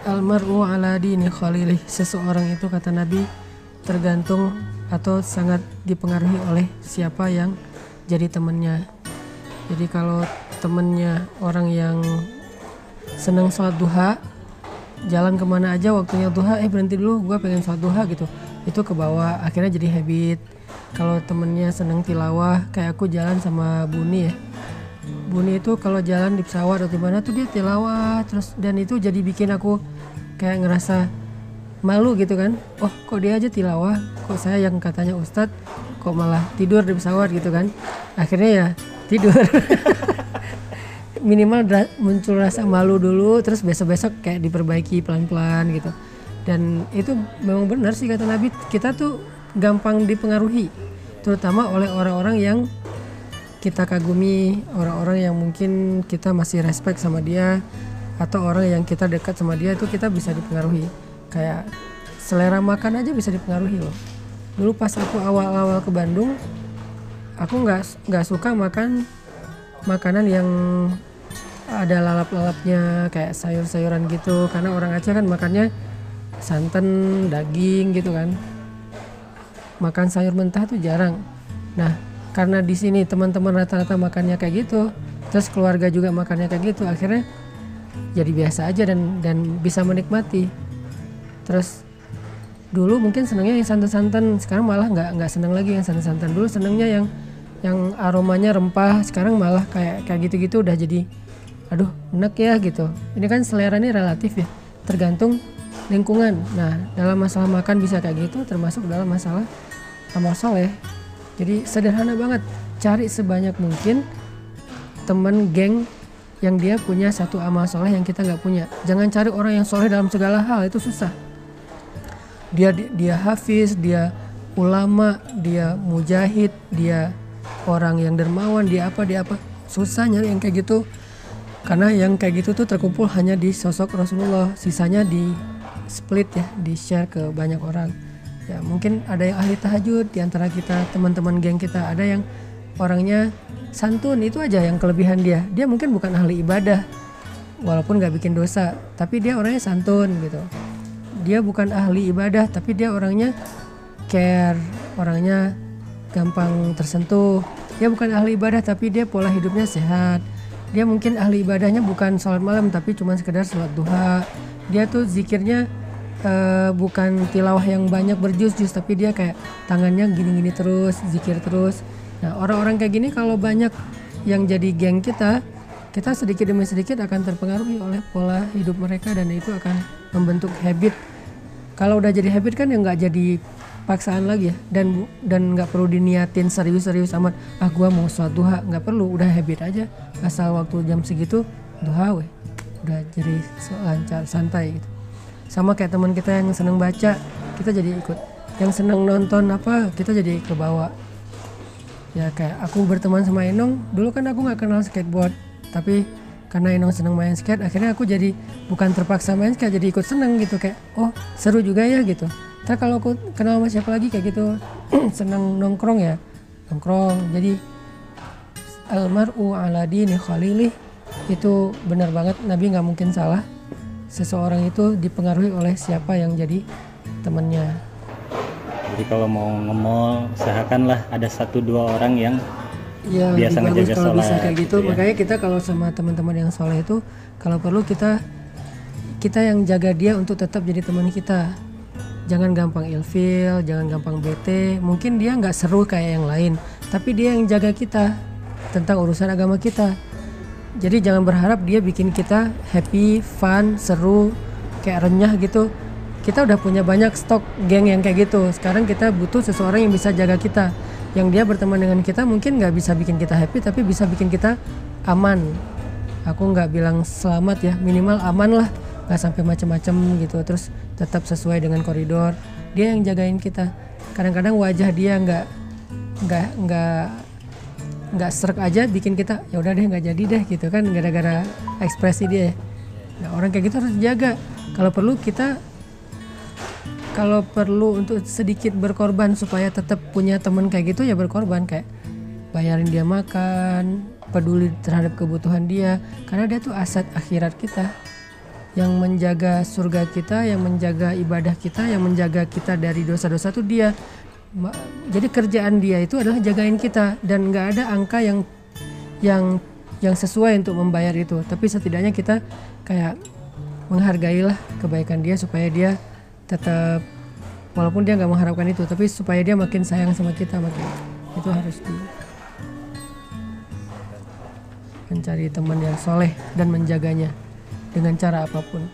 Almar'u ala dini khalilih, seseorang itu kata Nabi tergantung atau sangat dipengaruhi oleh siapa yang jadi temannya. Jadi kalau temennya orang yang seneng sholat duha, jalan kemana aja waktunya duha, berhenti dulu, gue pengen sholat duha gitu, itu ke bawah, akhirnya jadi habit. Kalau temennya seneng tilawah, kayak aku jalan sama Buni ya, Buni itu kalau jalan di pesawat atau di mana tuh dia tilawah terus, dan itu jadi bikin aku kayak ngerasa malu gitu kan. Oh, kok dia aja tilawah, kok saya yang katanya ustadz kok malah tidur di pesawat gitu kan. Akhirnya ya tidur. Minimal muncul rasa malu dulu, terus besok-besok kayak diperbaiki pelan-pelan gitu. Dan itu memang benar sih kata Nabi, kita tuh gampang dipengaruhi, terutama oleh orang-orang yang kita kagumi, orang-orang yang mungkin kita masih respect sama dia, atau orang yang kita dekat sama dia, itu kita bisa dipengaruhi. Kayak selera makan aja bisa dipengaruhi loh. Dulu pas aku awal-awal ke Bandung, aku nggak suka makan makanan yang ada lalap-lalapnya kayak sayur-sayuran gitu, karena orang Aceh kan makannya santan, daging gitu kan. Makan sayur mentah tuh jarang. Nah, karena di sini teman-teman rata-rata makannya kayak gitu, terus keluarga juga makannya kayak gitu, akhirnya jadi biasa aja dan bisa menikmati. Terus dulu mungkin senangnya yang santan-santan, sekarang malah nggak senang lagi yang santan-santan. Dulu senangnya yang aromanya rempah, sekarang malah kayak gitu-gitu udah jadi aduh enak ya gitu. Ini kan selera ini relatif ya, tergantung lingkungan. Nah, dalam masalah makan bisa kayak gitu, termasuk dalam masalah amal soleh. Jadi sederhana banget, cari sebanyak mungkin teman geng yang dia punya satu amal soleh yang kita nggak punya. Jangan cari orang yang soleh dalam segala hal, itu susah. Dia hafiz, dia ulama, dia mujahid, dia orang yang dermawan, dia apa. Susah nyari yang kayak gitu, karena yang kayak gitu tuh terkumpul hanya di sosok Rasulullah, sisanya di split ya, di share ke banyak orang. Ya mungkin ada yang ahli tahajud di antara kita, teman-teman geng kita, ada yang orangnya santun, itu aja yang kelebihan dia. Dia mungkin bukan ahli ibadah, walaupun gak bikin dosa, tapi dia orangnya santun gitu. Dia bukan ahli ibadah, tapi dia orangnya care, orangnya gampang tersentuh. Dia bukan ahli ibadah, tapi dia pola hidupnya sehat. Dia mungkin ahli ibadahnya bukan sholat malam, tapi cuma sekedar sholat duha. Dia tuh zikirnya bukan tilawah yang banyak berjus-jus, tapi dia kayak tangannya gini-gini terus, zikir terus. Nah, orang-orang kayak gini kalau banyak yang jadi geng kita sedikit demi sedikit akan terpengaruhi oleh pola hidup mereka, dan itu akan membentuk habit. Kalau udah jadi habit kan ya nggak jadi paksaan lagi ya, dan nggak perlu diniatin serius-serius amat. Gua mau sholat duha, nggak perlu, udah habit aja. Asal waktu jam segitu duha weh, udah jadi lancar, santai gitu. Sama kayak teman kita yang seneng baca, kita jadi ikut. Yang seneng nonton apa, kita jadi kebawa. Ya kayak aku berteman sama Enong, dulu kan aku nggak kenal skateboard, tapi karena Enong seneng main skate, akhirnya aku jadi bukan terpaksa main skate, jadi ikut seneng gitu, kayak oh seru juga ya gitu. Ntar kalau aku kenal sama siapa lagi kayak gitu, seneng nongkrong ya, nongkrong. Jadi almar'u ala dini khalilih, itu benar banget, Nabi nggak mungkin salah. Seseorang itu dipengaruhi oleh siapa yang jadi temannya. Jadi kalau mau nge-mall, usahakanlah ada 1-2 orang yang ya, biasa ngejaga sholat bisa kayak gitu ya. Makanya kita kalau sama teman-teman yang soleh itu, kalau perlu kita yang jaga dia untuk tetap jadi teman kita. Jangan gampang ilfil, jangan gampang bete. Mungkin dia nggak seru kayak yang lain, tapi dia yang jaga kita tentang urusan agama kita. Jadi jangan berharap dia bikin kita happy, fun, seru, kayak renyah gitu. Kita udah punya banyak stok geng yang kayak gitu. Sekarang kita butuh seseorang yang bisa jaga kita, yang dia berteman dengan kita mungkin gak bisa bikin kita happy, tapi bisa bikin kita aman. Aku gak bilang selamat ya, minimal aman lah, gak sampai macem-macem gitu. Terus tetap sesuai dengan koridor. Dia yang jagain kita. Kadang-kadang wajah dia nggak serak aja bikin kita ya udah deh nggak jadi deh gitu kan, gara-gara ekspresi dia. Nah, orang kayak gitu harus dijaga. Kalau perlu untuk sedikit berkorban supaya tetap punya teman kayak gitu, ya berkorban, kayak bayarin dia makan, peduli terhadap kebutuhan dia, karena dia tuh aset akhirat kita. Yang menjaga surga kita, yang menjaga ibadah kita, yang menjaga kita dari dosa-dosa itu dia. Jadi kerjaan dia itu adalah jagain kita, dan nggak ada angka yang sesuai untuk membayar itu. Tapi setidaknya kita kayak menghargailah kebaikan dia supaya dia tetap, walaupun dia nggak mengharapkan itu, tapi supaya dia makin sayang sama kita, makin itu harus mencari teman yang soleh dan menjaganya dengan cara apapun.